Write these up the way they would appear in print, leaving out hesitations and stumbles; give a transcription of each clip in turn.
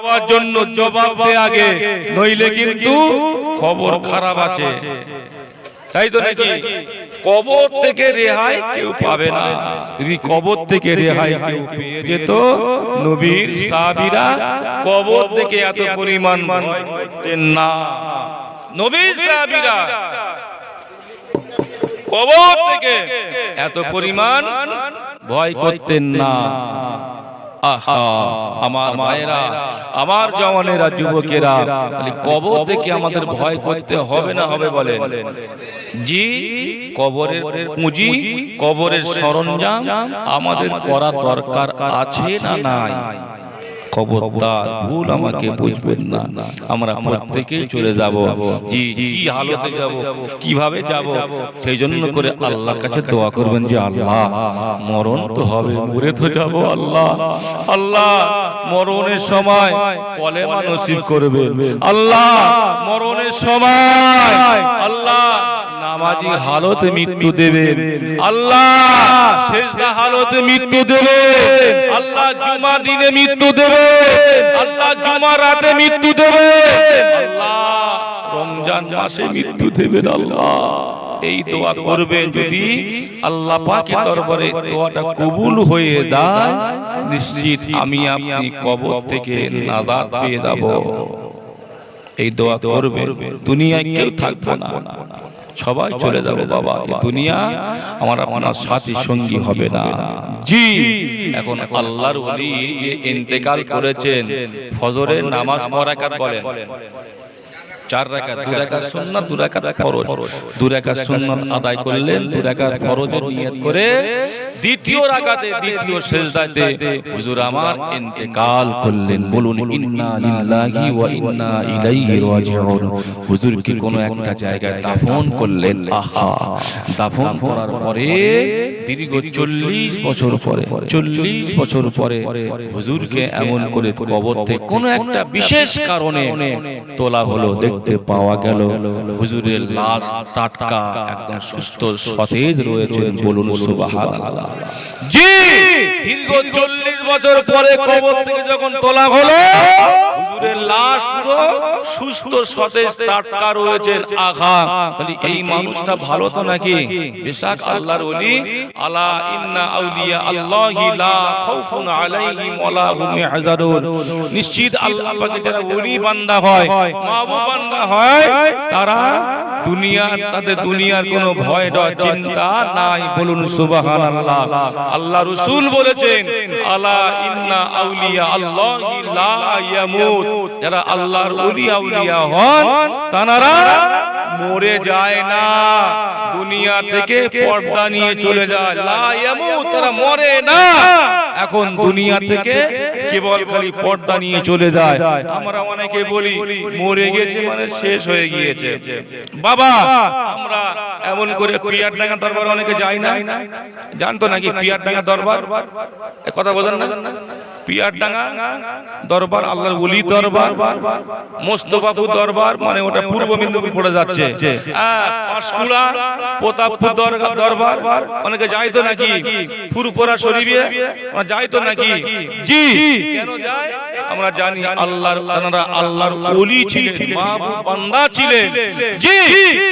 হওয়ার জন্য জবাব দে আগে, নইলে কিন্তু খবর খারাপ আছে। তাই তো নাকি? কবর থেকে রেহাই কেউ পাবে না। যদি কবর থেকে রেহাই কেউ পেয়ে যেত, নবীর সাহাবীরা কবর থেকে এত পরিমাণ ভয় করতেন না। নবীর সাহাবীরা কবর থেকে এত পরিমাণ ভয় করতেন না। আহা আমার মায়েরা, আমার জওয়ানেরা, যুবকেরা, কবর থেকে আমাদের ভয় করতে হবে না হবে বলেন? জি, কবরের পুঁজি, কবরের সরঞ্জাম আমাদের করা দরকার আছে না নাই? খবরদার ভুল আমাকে বুঝবেন না। আমরা প্রত্যেকেই চলে যাব। জি, কি হালতে যাব, কিভাবে যাব, সেই জন্য করে আল্লাহর কাছে দোয়া করবেন যে আল্লাহ মরণ তো হবে, মরে তো যাব, আল্লাহ আল্লাহ মরণের সময় কলেমা নসিব করবেন, আল্লাহ মরণের সময় আল্লাহ নামাজি হালতে মৃত্যু দেবেন, আল্লাহ সেজদা হালতে মৃত্যু দেবেন, আল্লাহ জুমা দিনে মৃত্যু দেবেন, আল্লাহ জুমা রাতে মৃত্যু দেবেন, আল্লাহ রমজান মাসে মৃত্যু দেবেন। আল্লাহ এই দোয়া করবেন, যদি আল্লাহ পাকের দরবারে দোয়াটা কবুল হয়ে যায়, নিশ্চিত আমি আপনি কবর থেকে নাজাত পেয়ে যাব। এই দোয়া করবেন, দুনিয়ায় কেউ থাকবে না, সবাই চলে যাবে বাবা। এই দুনিয়া আমার আপনার সাথী সঙ্গী হবে না। জি, এখন আল্লাহর ওলি যে ইন্তেকাল করেছেন, ফজরের নামাজ কয় রাকাত বলেন? 4 রাকাত। 2 রাকাত সুন্নাত, 2 রাকাত ফরজ। 2 রাকাত সুন্নাত আদায় করলেন, 2 রাকাত ফরজের নিয়ত করে দ্বিতীয় রাকাতে দ্বিতীয় সিজদাতে হুজুর আমার ইন্তেকাল করলেন। বলুন ইন্না লিল্লাহি ওয়া ইন্না ইলাইহি রাজিউন। হুজুরকে কোনো একটা জায়গায় দাফন করলেন। আহা, দাফন করার পরে দীর্ঘ 40 বছর পরে, 40 বছর পরে হুজুরকে এমন করে কবর থেকে কোনো একটা বিশেষ কারণে তোলা হলো। দেখতে পাওয়া গেল হুজুরের লাশ টাটকা, একদম সুস্থ সতেজ রয়েছেন। বলুন সুবহানাল্লাহ। জি, দীর্ঘ 40 বছর পরে কবর থেকে যখন তোলা হলো, হুজুরের লাশ পুরো সুস্থ সতেজ টাটকা রয়েছেন। আহা, তাহলে এই মানুষটা ভালো তো নাকি? বেশক আল্লাহর ওলি। আলা ইন্না আউলিয়া আল্লাহি লা খাউফুন আলাইহিম ওয়া লা হুম ইয়াহজানুন। নিশ্চিত আল্লাহ পাকের যারা ওলি বান্দা হয়, মাহবুব বান্দা হয়, তারা তাদের দুনিয়ার কোনো ভয় ডর চিন্তা নাই। বলুন সুবহানাল্লাহ। আল্লাহ রাসূল বলেছেন, আলা ইন্না আউলিয়া আল্লাহি লা ইয়ামুত। যারা আল্লাহর ওলি আউলিয়া হন, তারা মরে যায় না, দুনিয়া থেকে পর্দা নিয়ে চলে যায়। লা ইয়ামুত, তারা মরে না, এখন দুনিয়া থেকে কেবল খালি পর্দা নিয়ে চলে যায়। আমরা অনেকে বলি মরে গেছে মানে শেষ হয়ে গিয়েছে। বাবা, আমরা এমন করে পিয়ারডাঙ্গা দরবার অনেকে যায় না, জানতো নাকি পিয়ারডাঙ্গা দরবার? কথা বলেন না, পিয়ারডাঙ্গা দরবার আল্লাহর ওলি দরবার, মোস্তফাপুর দরবার, মানে ওটা পূর্ব মেদিনীপুর পড়ে যাচ্ছে। পাঁশকুড়া প্রতাপপুর দরবার অনেকে যাইতো নাকি? ফুরফুরা শরীফে যাইতো নাকি? জি, কেন যায়? আমরা জানি আল্লাহর, তারা আল্লাহর ওলি ছিলেন, মাহবুব বান্দা ছিলেন। জি,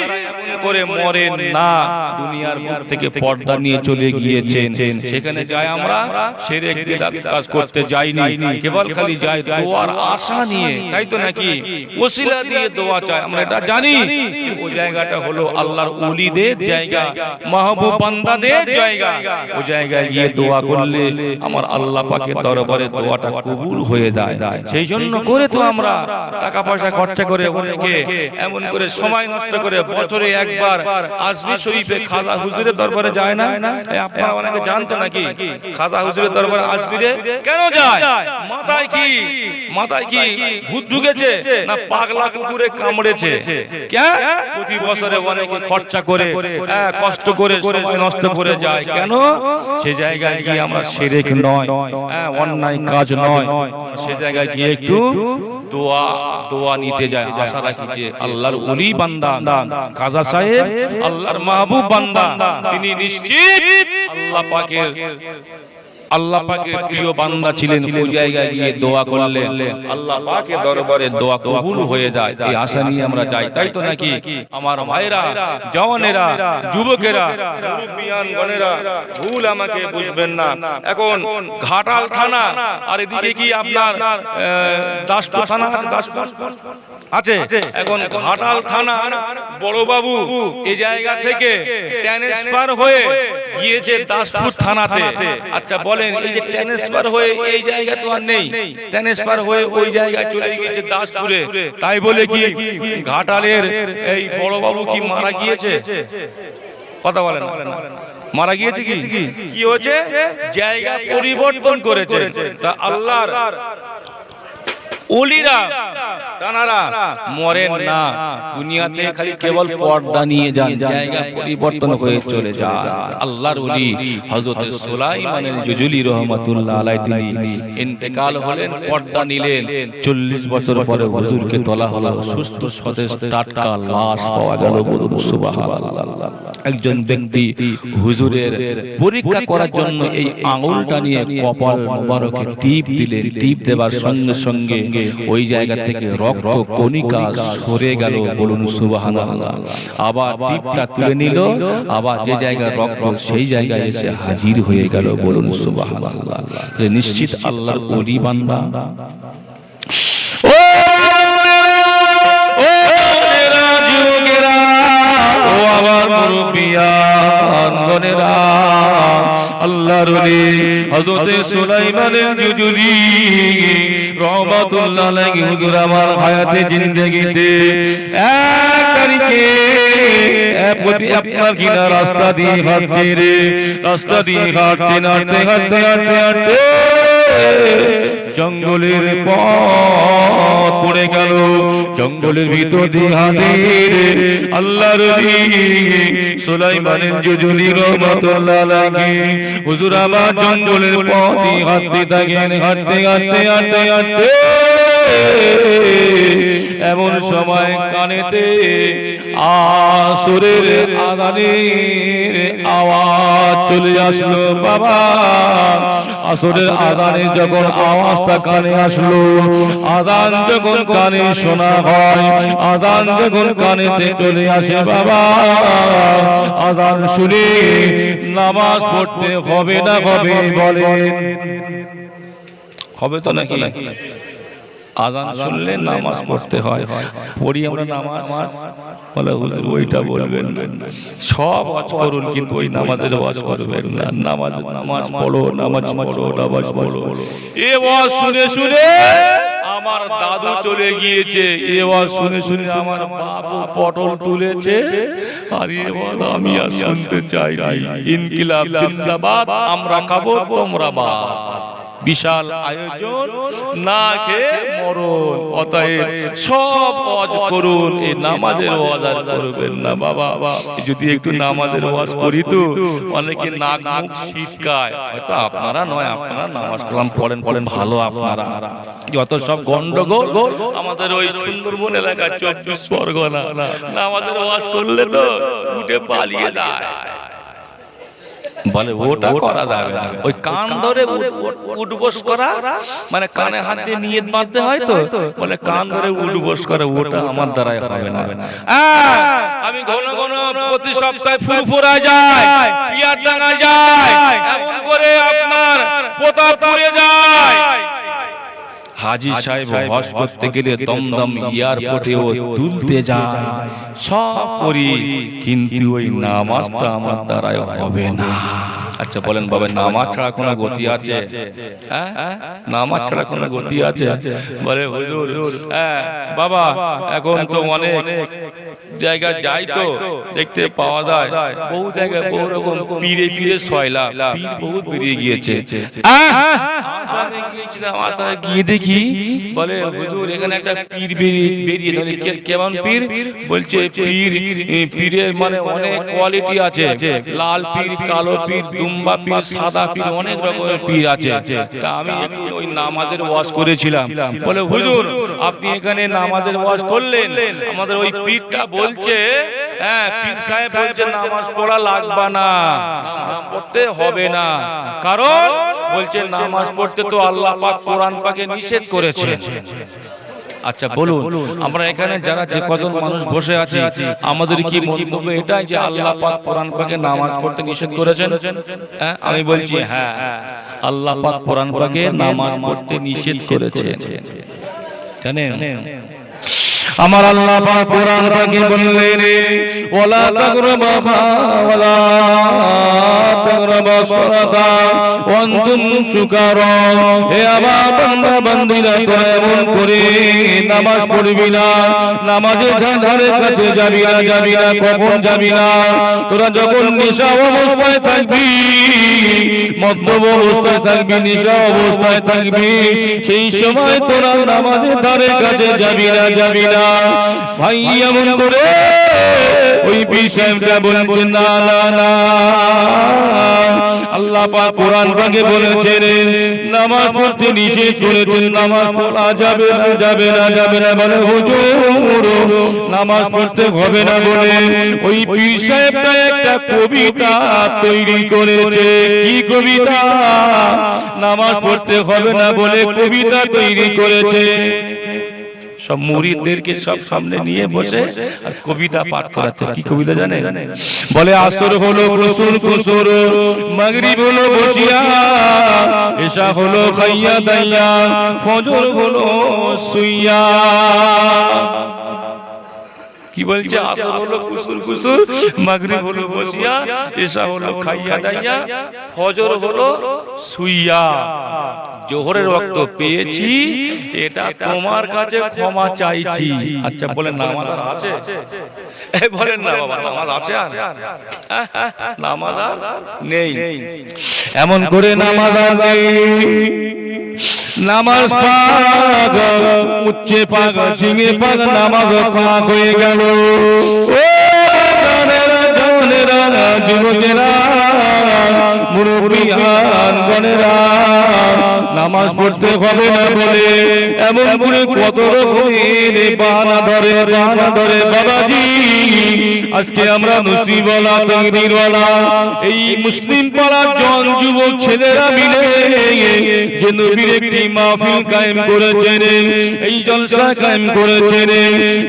তারা এমন করে মরেন না, দুনিয়ার মুখ থেকে পর্দা নিয়ে চলে গিয়েছেন। সেখানে যায় আমরা শিরক বিদআত কাজ করতে যাইনি, কেবল খালি যাই দোয়ার আশা নিয়ে, তাই তো নাকি? ওসিলা দিয়ে দোয়া চাই, আমরা এটা জানি। ওই জায়গাটা হলো আল্লাহর ওলিদের জায়গা, মাহবুব বান্দাদের জায়গা। ওই জায়গায় গিয়ে দোয়া করলে আমার আল্লাহ পাকের দরবারে দোয়াটা কবুল হয়ে যায়। সেই জন্য করে তো আমরা টাকা পয়সা খরচা করে অনেকে এমন করে সময় নষ্ট করে বছরে একবার আজমি শরীফে খাজা হুজুরের দরবারে যায় না? আপনারা অনেকে জানতো নাকি খাজা হুজুরের দরবারে আজমিরে কেন যায়? মাথায় কি, মাথায় কি ভূত ঢুকেছে না পাগলা কুকুরে কামড়েছে? কেন? প্রতি বছরে অনেকে খরচা করে, কষ্ট করে, সময় নষ্ট করে যায়। কেন? সে জায়গায় গিয়ে আমরা শিরক নয়, অন্যায় কাজ নয়, সে জায়গায় গিয়ে একটু দোয়া নিতে যায়, আশা রাখি যে আল্লাহর ওলি বান্দা খাজা সাহেব আল্লাহর মাহবুব বান্দা, তিনি নিশ্চিত আল্লাহ পাকের আল্লাহ পাকের প্রিয় বান্দা ছিলেন, ওই জায়গায় গিয়ে দোয়া করলেন আল্লাহ পাকের দরবারে দোয়া কবুল হয়ে যায়, এই আশা নিয়ে আমরা যাই, তাই তো নাকি? আমার ভাইরা, জওয়ানেরা, যুবকেরা, মুরব্বিয়ানগণেরা, ভুল আমাকে বুঝবেন না। এখন ঘাটাল থানা আর এদিকে কি আপনার দাসপুর থানা আছে, দাসপুর আছে। এখন ঘাটাল থানা বড়বাবু এই জায়গা থেকে ট্রান্সফার হয়ে গিয়েছে দাসপুর থানাতে। আচ্ছা বলেন, এই যে ট্রান্সফার হয়ে এই জায়গা তো আর নেই, ট্রান্সফার হয়ে ওই জায়গায় চলে গিয়েছে দাসপুরে, তাই বলে কি ঘাটালের এই বড়বাবু কি মারা গিয়েছে? কথা বলেন, মারা গিয়েছে কি? কি হয়েছে? জায়গা পরিবর্তন করেছে। তা আল্লাহর ওলিরা তানারা মরেন না, দুনিয়াতে খালি কেবল পর্দা নিয়ে যান, জায়গা পরিবর্তন হয়ে চলে যান। আল্লাহর ওলি হযরত সুলাইমান আল-জুজুলি রাহমাতুল্লাহ আলাইহি তিনি ইন্তেকাল হলেন, পর্দা নিলেন। 40 বছর পরে হুজুরকে তোলা হলো, সুস্থ সতেজ টাটকা লাশ পাওয়া গেল। বলুন সুবহানাল্লাহ। একজন ব্যক্তি হুজুরের পরীক্ষা করার জন্য এই আঙ্গুলটা নিয়ে কপাল মোবারকে টিপ দিলেন। টিপ দেবার সঙ্গে সঙ্গে ওই জায়গা থেকে রক্ত কণিকা সরে গেল। বলুন সুবহানাল্লাহ। আবার টিপটা তুলে নিল, আবার যে জায়গায় রক্ত সেই জায়গায় এসে হাজির হয়ে গেল। বলুন সুবহানাল্লাহ। নিশ্চিত আল্লাহর ওলি বান্দা। ও যুবকেরা, ও আমার মুরব্বিয়ানগণেরা, আল্লাহর ওলি হযরত সুলাইমান আল-জুজুলি রাহমাতুল্লাহ আলাইহি হুজুর আমার হায়াতে জিন্দেগিতে এক তারিখে আপনার কিনা রাস্তা দিয়ে হাঁটছে রে, রাস্তা দিয়ে হাঁটতে হাঁটতে হাঁটতে হাঁটতে হাঁটতে জঙ্গলের পথ পড়ে গেল। জঙ্গলের ভিতর দিয়ে হাজির আল্লাহর ওলি সুলাইমান আল-জুজুলি রাহমাতুল্লাহ আলাইহি হুজুর আমার জঙ্গলের পথ দিয়ে হাঁটতে থাকেন, হাঁটতে হাঁটতে হাঁটতে হাঁটতে এমন সময় কানেতে আসরের আযানের আওয়াজ চলে আসলো। বাবা, আসরের আযানের যখন আওয়াজটা কানে আসলো, আযান যখন কানে শোনা হয়, আযান যখন কানেতে চলে আসে, বাবা আযান শুনে নামাজ পড়তে হবে না হবে? বলেন হবে তো নাকি? আযান শুনলে নামাজ পড়তে হয়, পড়ি আমরা নামাজ। বলে হুজুর ওইটা বলবেন না, সব ওয়াজ করুন কিন্তু ওই নামাজের ওয়াজ করবেন না। নামাজ পড়ো, নামাজ পড়ো, নামাজ পড়ো। এই ওয়াজ শুনে শুনে আমার দাদু চলে গিয়েছে, এই ওয়াজ শুনে শুনে আমার বাবু পটল তুলেছে, আর এই ওয়াজ আমি আর শুনতে চাই না। ইনকিলাব জিন্দাবাদ, আমরা খাবো তোমরা বাদ। বিশাল আয়োজন, না খেয়ে মরণ। অতএব সব ওয়াজ করুন, এই নামাজের ওয়াজ আর করবেন না। বাবা যদি একটু নামাজের ওয়াজ করি তো অনেকে নাক মুখ ছিটকায়, হয়তো আপনারা নয়, আপনারা নামাজ কালাম পড়েন পড়েন ভালো। আপনারা যত সব গন্ডগোল আমাদের ওই সুন্দরবন এলাকা 24 পরগনা, নামাজের ওয়াজ করলে তো উঠে পালিয়ে যায়। বলে ওটা করা যাবে না, ওই কান ধরে উঠবস করা, মানে কানে হাত দিয়ে নিয়ত বাঁধতে হয় তো, বলে কান ধরে উঠবস করে, ওটা আমার দ্বারাই হবে না। আমি ঘন ঘন প্রতি সপ্তাহে ফুরফুরা যায়, পিয়ারডাঙ্গা যায়, এমন করে আপনার প্রতাপপুরে যায়। হাজী সাহেব হজ করতে গেলে দমদম এয়ারপোর্টেও তুলতে যায়, সব করি, কিন্তু ওই নামাজটা আমার দ্বারাই হবে না। আচ্ছা বলেন বাবা, নামাজ ছাড়া কোনো গতি আছে? নামাজ ছাড়া কোনো গতি আছে? বলে হুজুর বাবা এখন তো অনেক জায়গায় যাই তো দেখতে পাওয়া যায়, বহু জায়গায় বহু রকম পীরে পীরে সয়লা, পীর বহুত বেরিয়ে গিয়েছে। আসামে গিয়েছিলাম, আসামে গিয়ে দেখি বলে হুজুর এখানে একটা পীর বেরিয়েছে। কেমন পীর? বলছে পীরের মানে অনেক কোয়ালিটি আছে, লাল পীর, কালো পীর, দুম্বা পীর, সাদা পীর, অনেক রকমের পীর আছে। তা আমি একটু ওই নামাজের ওয়াজ করেছিলাম। বলে হুজুর আপনি এখানে নামাজের ওয়াজ করলেন, আমাদের ওই পীরটা বলছে, পীর সাহেব বলছে নামাজ পড়া লাগবে না, নামাজ পড়তে হবে না, কারণ বলছে নামাজ পড়তে তো আল্লাহ পাক কোরআন পাকে নিষেধ করেছেন। আচ্ছা বলুন, আমরা এখানে যারা যে কজন মানুষ বসে আছি, আমাদের কি মন্তব্য এটাই যে আল্লাহ পাক কোরআন পাকে নামাজ পড়তে নিষেধ করেছেন? হ্যাঁ, আমি বলছি হ্যাঁ, আল্লাহ পাক কোরআন পাকে নামাজ পড়তে নিষেধ করেছেন। জানেন আমার আল্লাহ পাক কোরআন পাকে বললেন, ওয়ালা তাকরাবা ওয়ালা তাকরাবা সালাতা ওয়া আনতুম সুকারা। হে আমার বান্দা বান্দীরা, তোরা এমন করে নামাজ পড়বি না, নামাজের ধারে কাছে যাবি না, যাবি না। কখন যাবি না? তোরা যখন নেশা অবস্থায় থাকবি, মদ্যপ অবস্থায় থাকবি, নেশা অবস্থায় থাকবি, সেই সময় তোরা নামাজের ধারে কাছে যাবি না, যাবি না। ভাই এমন করে ওই বিষয়টা বলছেন না, না, না। আল্লাহ পাক কোরআন পাকে বলেছেন নামাজ পড়তে নিষেধ করেছেন, নামাজ পড়া যাবে না, যাবে না, যাবে না। বলে হুজুর নামাজ পড়তে হবে না বলে ওই পীর সাহেবটা একটা কবিতা তৈরি করেছে। কি কবিতা? নামাজ পড়তে হবে না বলে কবিতা তৈরি করেছে। সব মুরিদদেরকে সব সামনে নিয়ে বসে আর কবিতা পাঠ করাচ্ছে। কি কবিতা জানে? বলে আসর হলো কুসুর কুসুর, মাগরিব হলো বসিয়া, এশা হলো খাইয়া দাইয়া, ফজর হলো সুইয়া। কি বলছে? আসর হলো কুসুর কুসুর, মাগরিব হলো বসিয়া, এশা হলো খাইয়া দাইয়া, ফজর হলো সুইয়া। জোহরের ওয়াক্ত পেয়েছি, এটা তোমার কাছে ক্ষমা চাইছি। আচ্ছা বলেন নামাজ আর আছে? বলেন না বাবা, নামাজ আছে আর? নামাজ আর নেই। এমন করে নামাজ আর নেই। নামাজ পাক উচ্চে পাক ঝিঙে পাক নামাজ পাক হয়ে গেল। ও জানেরা জানেরা যুবকেরা মুরব্বিয়ান গণেরা, নামাজ পড়তে হবে না বলে এমন করে কত রকমের বাহানা ধরে, বাহানা ধরে। বাবাজি আজকে আমরা নসিবওয়ালা তাকদীরওয়ালা এই মুসলিম পাড়ার জন যুবক ছেলেরা মিলে যে নবীর একটি মাহফিল কায়েম করেছেন, এই জলসা কায়েম করেছেন।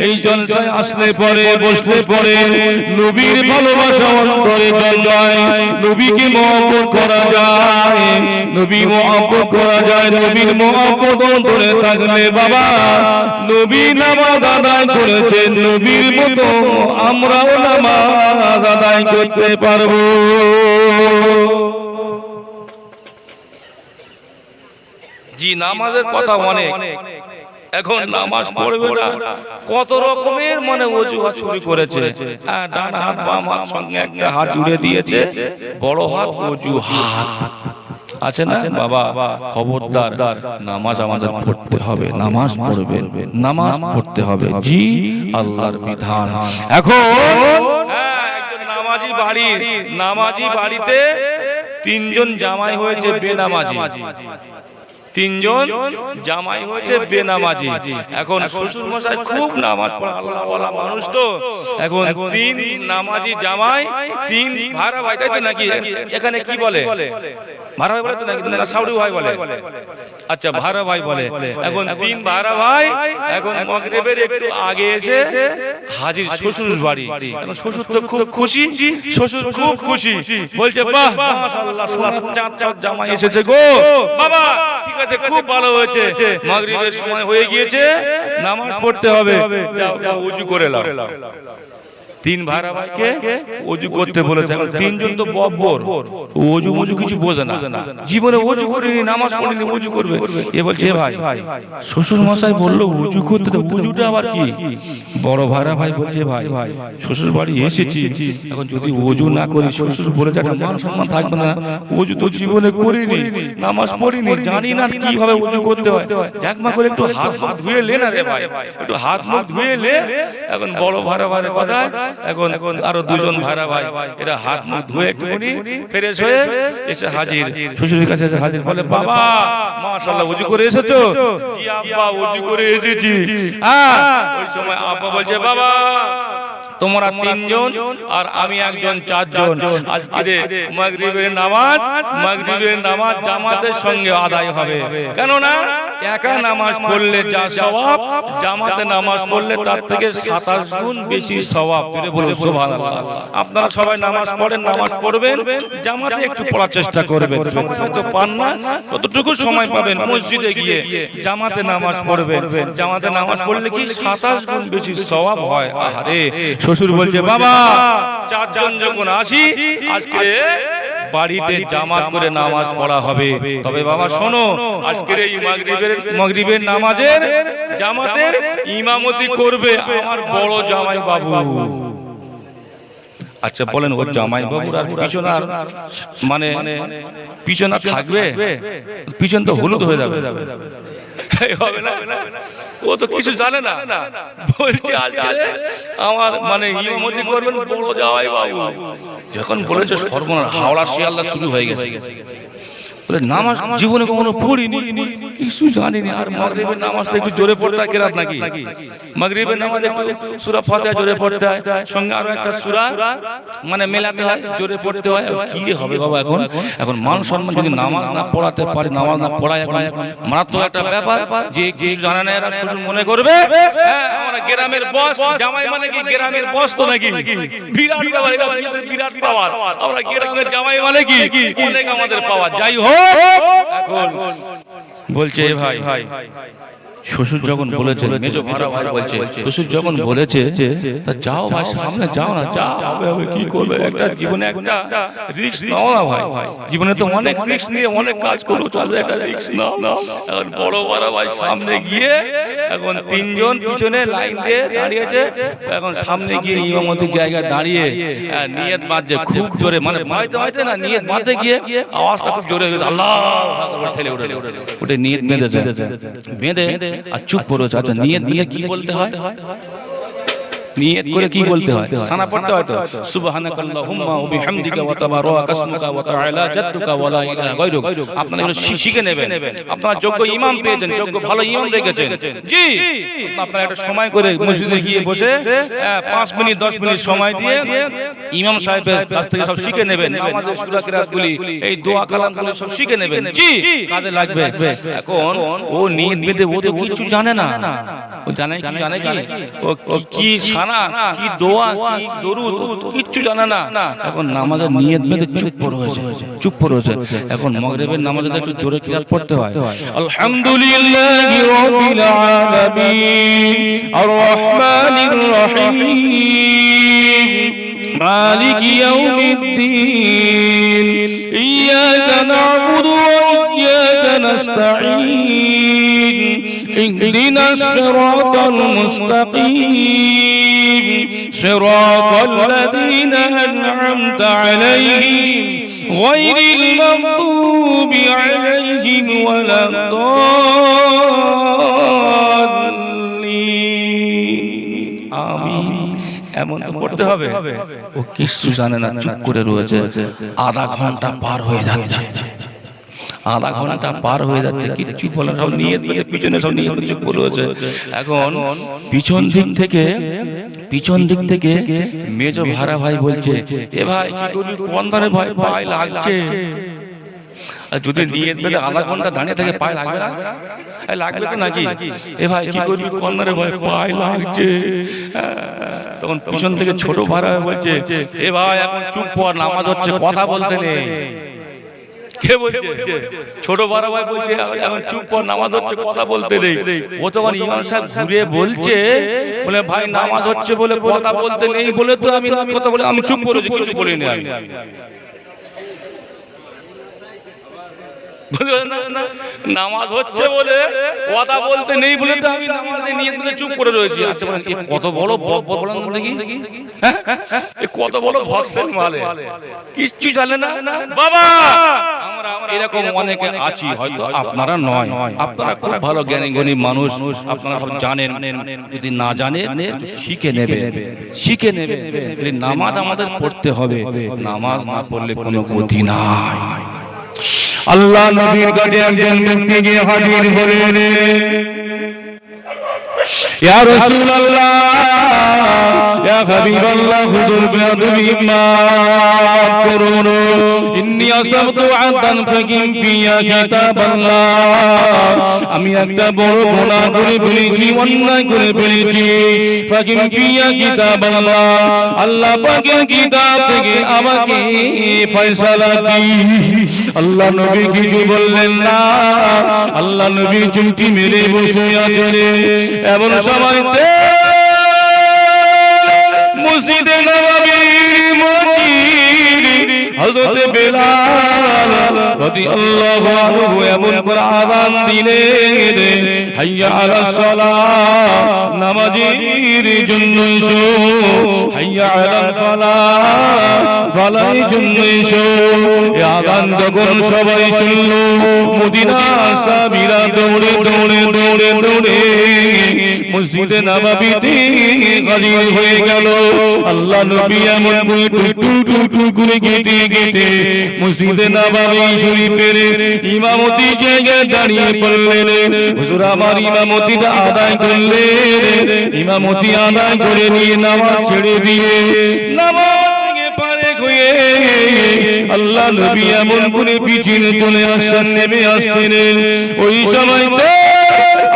এই জলসায় আসলে পরে বসলে পরে নবীর ভালোবাসা অন্তরে জন্মায়, নবীকে মহব্বত করা যায়, নবী মহব্বত করা যায়। নবীর মহব্বত অন্তরে থাকলে বাবা নবী নামাজ আদায় করেছেন, নবীর মতো আমরাও নামাজ আদায় করতে পারবো। জি নামাজের কথা অনেক, এখন নামাজ পড়বে না কত রকমের মানে অজুহাত শুরু করেছে। ডান হাত বাম হাত সঙ্গে একটা হাত জুড়ে দিয়েছে, বড় হাত অজুহাত আছে না বাবা। খবরদার, নামাজ আমাদের পড়তে হবে, নামাজ পড়বেন, নামাজ পড়তে হবে। জি আল্লাহর বিধান। এখন একজন নামাজি বাড়িতে তিনজন জামাই হয়েছে বেনামাজি, তিনজন জামাই হয়েছে বেনামাজি। এখন শ্বশুর মশাই খুব নামাজ পড়ে, আল্লাহওয়ালা মানুষ তো। এখন তিন নামাজি জামাই, তিন ভাড়া ভাই, তাই তো নাকি? এখানে কি বলে? ভাড়া ভাই বলে তো নাকি? না সাউরি ভাই বলে? আচ্ছা ভাড়া ভাই বলে। এখন তিন ভাড়া ভাই এখন মাগরিবের একটু আগে এসে হাজির শ্বশুর বাড়ি। এখন শ্বশুর তো খুব খুশি, শ্বশুর খুব খুশি, বলছে বাহ মাশাআল্লাহ সোনার চাঁদ চাঁদ জামাই এসেছে গো বাবা, ঠিক আছে খুব ভালো হয়েছে, মাগরিবের সময় হয়ে গিয়েছে, নামাজ পড়তে হবে, যাও ওযু করে নাও। তিন ভাড়া ভাইকে ওযু করতে বলেছে। এখন তিনজন তো বব্বর, ওযু ওযু কিছু বোঝে না, জীবনে ওযু করেনি, নামাজ পড়েনি, ওযু করবে। এ বলছে ভাই শ্বশুর মশাই বললো ওযু করতে, তো ওযুটা আবার কি? বড় ভাড়া ভাই বলছে ভাই শ্বশুর বাড়ি এসেছি, এখন যদি ওযু না করি শ্বশুর বলে যাবে, মান সম্মান থাকবে না। ওযু তো জীবনে করিনি, নামাজ পড়িনি, জানি না কিভাবে ওযু করতে হয়। জাকমা করে একটু হাত মুখ ধুয়ে লে না রে ভাই, একটু হাত মুখ ধুয়ে লে। এখন বড় ভাড়া ভাইয়ের কথা, এখন আরো দুজন ভাড়া ভাই এরা হাত মুখ ধুয়ে একটুখানি ফ্রেশ হয়ে এসে হাজির, শ্বশুরের কাছে এসে হাজির। বলে বাবা মাশাআল্লাহ ওযু করে এসেছো? জি আব্বা ওযু করে এসেছি। ওই সময় আব্বা বলছে বাবা তোমরা তিনজন আর আমি একজন, চারজন। আজকে মাগরিবের নামাজ জামাতের সঙ্গে আদায় হবে। কেননা একা নামাজ পড়লে যা সওয়াব, জামাতে নামাজ পড়লে তার থেকে 27 গুণ বেশি সওয়াব। তুলে বলুন সুবহানাল্লাহ। আপনারা সবাই নামাজ পড়েন, নামাজ পড়বেন, জামাতে একটু পড়ার চেষ্টা করবেন। সময় হয়তো পান না, কতটুকু সময় পাবেন মসজিদে গিয়ে জামাতে নামাজ পড়বেন। জামাতে নামাজ পড়লে কি 27 গুণ বেশি সওয়াব হয়। আরে শ্বশুর বলছে, বাবা চারজন যখন আসি আজকে বাড়িতে জামাত করে নামাজ পড়া হবে। তবে বাবা শোনো, আজকের এই মাগরিবের নামাজের জামাতের ইমামতি করবে আমার বড় জামাই বাবু। আচ্ছা বলেন, ওর জামাই বাবুর আর পিছন আর মানে পিছন আর থাকবে? পিছন তো হলুদ হয়ে যাবে, হবে না? ও তো কিছু জানে না, বলছে আজকে আমার মানে ইমামতি করবেন বড় জামাই বাবু। যখন বলেছে সর্বনাশ, হাওড়া শিয়ালদা শুরু হয়ে গেছে। বলে নামাজ জীবনে কখনো পড়িনি, কিছু জানিনি। আর মাগরিবের নামাজটা একটু জোরে পড়তে হয় কেরাত নাকি? মাগরিবের নামাজ একটু সূরা ফাতিহা জোরে পড়তে হয়, সঙ্গে আরো একটা সূরা মানে মেলাতে হয়, জোরে পড়তে হয়। কি হবে বাবা এখন মান সম্মান যদি নামাজ না পড়াতে পারে, নামাজ না পড়ায়, এখন মারাত্মক একটা ব্যাপার। যে কিছু জানে না এরা শ্বশুর মনে করবে আমরা গ্রামের বস, জামাই মানে কি গ্রামের বস তো নাকি? বিরাট ব্যাপার, এটা বিরাট পাওয়ার। আমরা গ্রামের জামাই মানে কি অনেক আমাদের পাওয়ার। যাই হোক, এখন বলছে ভাই শ্বশুর যখন বলেছে, মেজো ভাড়া ভাই বলছে শ্বশুর যখন বলেছে তা যাও ভাই, সামনে যাও না, যা হবে হবে, কি করবে, একটা জীবনে একটা রিস্ক নাও না ভাই। জীবনে তো অনেক রিস্ক নিয়ে অনেক কাজ করো, তাহলে একটা রিস্ক নাও। এখন বড় ভাড়া ভাই সামনে গিয়ে এখন তিনজন পিছনে লাইন দিয়ে দাঁড়িয়েছে। এখন সামনে গিয়ে ইমামতির জায়গায় দাঁড়িয়ে নিয়ত বাঁধছে খুব জোরে, মানে মাইতে না, নিয়ত বাঁধতে গিয়ে আওয়াজটা খুব জোরে হয়েছে, আল্লাহু আকবার ঠেলে উঠে নিয়ত বেঁধে আর চুপ করেছে। আচ্ছা নিয়ত কি বলতে হয়? নিয়ত করে কি বলতে হয়? খানা পড়তে হয় তো, সুবহানাকাল্লাহুম্মা ওয়া বিহামদিকা ওয়া তাবারাকা ইসমুকা ওয়া তাআলা জাদ্দুকা ওয়া লা ইলাহা গায়রুক। আপনারা এগুলো শিখে নেবেন। আপনারা যোগ্য ইমাম পেয়েছেন, যোগ্য ভালো ইমাম রেখেছেন, জি আপনারা একটা সময় করে মসজিদে গিয়ে বসে 5 মিনিট 10 মিনিট সময় দিয়ে ইমাম সাহেবের কাছ থেকে সব শিখে নেবেন। আমাদের সূরা কিরাতগুলি, এই দোয়া কালামগুলো সব শিখে নেবেন, জি কাজে লাগবে। এখন ও নিয়ত বেঁধে, ও তো কিছু জানে না। ও জানে কি ও কি সানা, কি দোয়া, কি দরুদ, কিচ্ছু জানে না। এখন নামাজের নিয়ত বেঁধে চুপ রয়েছে। এখন মাগরিবের নামাজে একটু জোরে কিরাত পড়তে হয়। আলহামদুলিল্লাহি রাব্বিল আলামিন আর রহমানির রহিম মালিকি ইয়াউমিদ্দিন ইয়্যাকা না'বুদু ওয়া ইয়্যাকা নাস্তাঈন ইহদিনাস সিরাতাল মুস্তাকিম সিরাতাল লাযীনা আন'আমতা আলাইহিম গায়রিল মাগদুবি আলাইহিম ওয়ালাদ-দাল্লিন। আমিন। এমন তো পড়তে হবে। ও কিছু জানে না, চুপ করে রয়েছে। আধা ঘন্টা পার হয়ে যাচ্ছে, কিচ্ছু বলে সব নিয়ত বেঁধে পিছনে সব নিয়ত চুপ করে রয়েছে। এখন পিছন দিক থেকে মেজো ভাড়া ভাই বলছে, এ ভাই কি করবি, কোন ধরনের ভয়, পায়ে লাগছে। যদি নিয়ত বেঁধে আধা ঘন্টা দাঁড়িয়ে থাকে পায়ে লাগবে না? লাগবে তো নাকি? এ ভাই কি করবি, কোন ধরনের ভয়, পায়ে লাগছে। তখন পিছন থেকে ছোট ভাড়া বলছে, এ ভাই এখন চুপ কর, নামাজ হচ্ছে, কথা বলতে নেই। কে বলছে? ছোট বড় ভাই বলছে এখন চুপ কর, নামাজ হচ্ছে, কথা বলতে নেই। ও তখন ইমাম সাহেব ঘুরে বলছে, বলে ভাই নামাজ হচ্ছে বলে কথা বলতে নেই বলে তো আমি কথা বলে আমি চুপ করেছি, কিছু বলিনি আমি। নামাজ হচ্ছে বলে কথা বলতে নেই বলে তো আমি নামাজে নিয়ত করে চুপ করে রয়েছি। আচ্ছা বলেন কত বড় বলেন দেখি, কত বড় ভক্সের মালে, কিচ্ছু জানে না বাবা। আমরা এরকম অনেকে আছি, হয়তো আপনারা নয়, আপনারা খুব ভালো জ্ঞানী জ্ঞানী মানুষ, আপনারা সব জানেন। যদি না জানেন শিখে নেবেন। নামাজ আমাদের পড়তে হবে, নামাজ না পড়লে কোনো গতি নাই। আল্লাহ নবীর কাছে একজন ব্যক্তি গিয়ে হাজির হলেন। ইয়া রাসূলুল্লাহ ইয়া হাবিবাল্লাহ হুজুর বেয়াদবি মাফ করুন ইন্নী আসাবতু আদান ফাকিম ফিয়া কিতাবাল্লাহ আমি একটা বড় গুনাহ করে ফেলেছি অন্যায় করে ফেলেছি ফাকিম ফিয়া কিতাবাল্লাহ আল্লাহ পাকের কিতাব থেকে আমাকে ফয়সালা দি আল্লাহ নবী কিছু বললেন না আল্লাহ নবী চুমকি মেরে বসে আছেন এমন সময়তে মসজিদে নববীর মসজিদ হযরত বেলাল রাদিয়াল্লাহু আনহু এমন করে আযান দিলেন হাইয়া আলাস সালাহ নামাজের জন্য এসো হাইয়া আলাস সালাহ ভালাই জন্য এসো এই আযান যখন সবাই শুনলো মদিনার সাহাবীরা দৌড়ে দৌড়ে দৌড়ে দৌড়ে মসজিদে নববীতে হাজির হয়ে গেল আল্লাহ নবী এমন করে টু টু টু করে গেটে গেটে মসজিদে নববী শরীফের ইমামতি জায়গায় দাঁড়িয়ে পড়লেন হুজুর আমার ইমামতিটা আদায় করলেন ইমামতি আদায় করে নিয়ে নামাজ ছেড়ে দিয়ে নামাজ থেকে ফারেক হয়ে আল্লাহ নবী এমন করে পিছনে চলে আসছেন নেমে আসছেন ওই সময়তে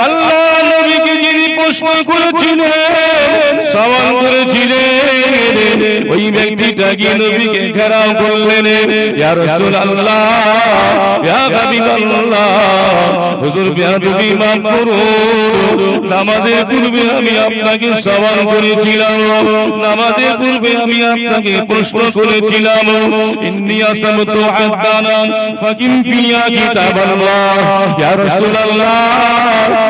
আল্লাহ নবীকে যিনি প্রশ্ন করেছিলেন সওয়াল করেছিলেন ওই ব্যক্তিটা গিয়ে নবীকে ঘেরাও করলেন ইয়া রাসূলুল্লাহ ইয়া হাবিবাল্লাহ হুজুর বেয়াদবি মাফ করুন নামাজের পূর্বে আমি আপনাকে সওয়াল করেছিলাম নামাজের পূর্বে আমি আপনাকে প্রশ্ন করেছিলাম ইন্নী আসাবতু আদানা ফাকিম ফিয়া কিতাবাল্লাহ ইয়া রাসূলুল্লাহ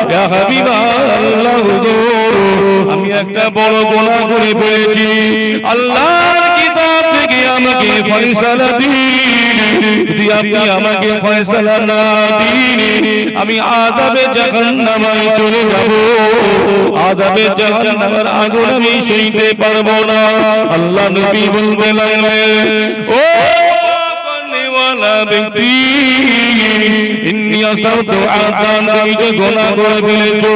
ইয়া হাবিবাল্লাহ হুজুর আমি একটা বড় গুনাহ করে ফেলেছি আল্লাহর কিতাব থেকে আমাকে ফয়সালা দিন যদি আপনি আমাকে ফয়সালা না দিন আমি আযাবে জাহান্নামে চলে যাব আযাবে জাহান্নামের আগুন আমি সইতে পারবো না আল্লাহ নবী বলতে লাগলেন ও ওয়ালা ব্যক্তি ইন্নী আসাবতু আদান তুমি যে গুনাহ করে ফেলেছো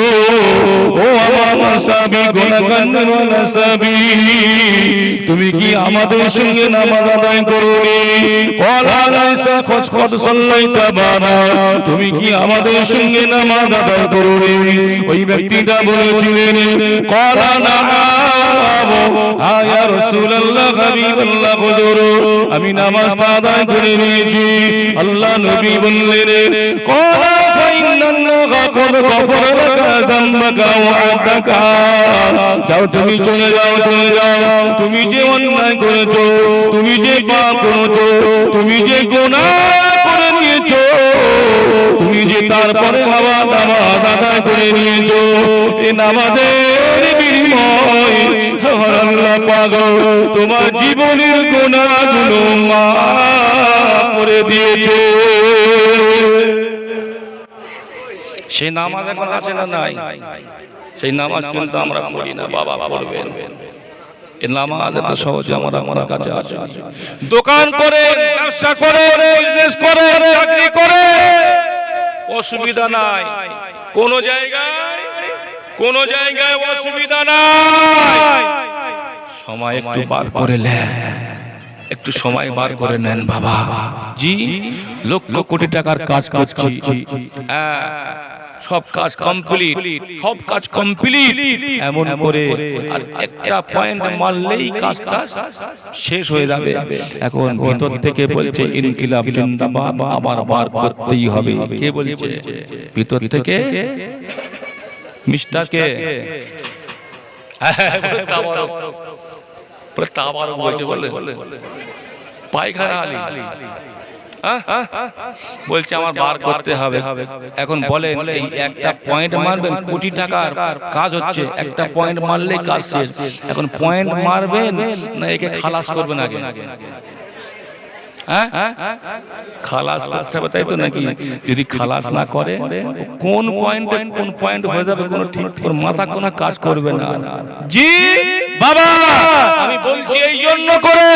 ও আমার সাহাবী গুনাহগার ওয়ালা সাহাবী তুমি কি আমাদের সঙ্গে নামাজ আদায় করোনি ক্বালা লাইসা কদ সাল্লাইতা বানা তুমি কি আমাদের সঙ্গে নামাজ আদায় করোনি ওই ব্যক্তিটা বলেছিলেন ক্বালা নাআম ইয়া রাসূলুল্লাহ হাবিবাল্লাহ হুজুর আমি নামাজ আদায় করে নিয়েছি আল্লাহ নবী বললেন ক্বালা ফাইন্নাল্লাহা কদ গফারা লাকা যামবাকা ওয়া আদাকা যাও তুমি চলে যাও তুমি যে অন্যায় করেছো তুমি যে পাপ করেছো তুমি যে গুনাহ করে নিয়েছো তুমি যে তারপরে নামাজ আদায় করে নিয়েছো এই নামাজের বিনিময়ে আমার আল্লাহ পাক তোমার জীবনের গুনাহগুলো মাফ করে দিয়েছে সেই নামাজ এখন আছে না নাই সেই নামাজ কিন্তু আমরা পড়ি না বাবা পড়বেন এই নামাজ এত সহজে আমার কাছে আছে দোকান করে ব্যবসা করে বিজনেস করে চাকরি করে অসুবিধা নাই কোন জায়গায় অসুবিধা নাই সময় একটু বার করে নেন একটু সময় বার করে নেন বাবা জি লক্ষ কোটি টাকার কাজ করছি সব কাজ কমপ্লিট এমন করে আর একটা পয়েন্ট মারলেই কাজটা শেষ হয়ে যাবে এখন ভিতর থেকে বলছে ইনকিলাব জিন্দাবাদ আবার বার করতেই হবে কে বলছে ভিতর থেকে মিস্টার কে তাবারক বলছে বলে পায়খানা আলী বলছে আমার বার করতে হবে এখন বলেন এই একটা পয়েন্ট মারবেন কোটি টাকার কাজ হচ্ছে একটা পয়েন্ট মারলেই কাজ শেষ এখন পয়েন্ট মারবেন না একে খালাস করবেন আগে খালাস করতে হবে তাই তো নাকি যদি খালাস না করে কোন পয়েন্ট হয়ে যাবে কোনো ঠিক মাথা কোনো কাজ করবে না জি বাবা আমি বলছি এই জন্য করে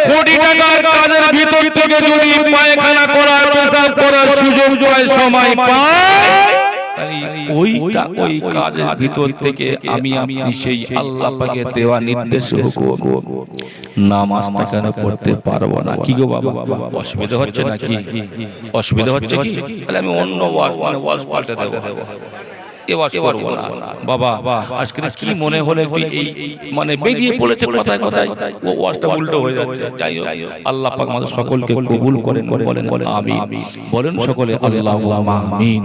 কোটি টাকার কাজের ভিতর থেকে যদি পায়খানা করার পেশাব করার সুযোগ পায় সময় পায় তাহলে ওই কাজের ভিতর থেকে আমি আপনি সেই আল্লাহ পাকের দেওয়া নির্দেশ নামাজটা কেন পড়তে পারবো না? কি গো বাবা, অসুবিধা হচ্ছে নাকি? অসুবিধা হচ্ছে কি? তাহলে আমি অন্য ওয়াজ পাল্টে দেবো, এবার করবো না। বাবা আজকে কি মনে হলে এই মানে বেরিয়ে পড়েছে কথায় কথায়, ও ওয়াজটা উল্টো হয়ে যাচ্ছে। যাই হোক, আল্লাহ পাক আমাদের সকলকে কবুল করেন, বলেন আমিন। বলেন সকলে আল্লাহুম্মা আমিন।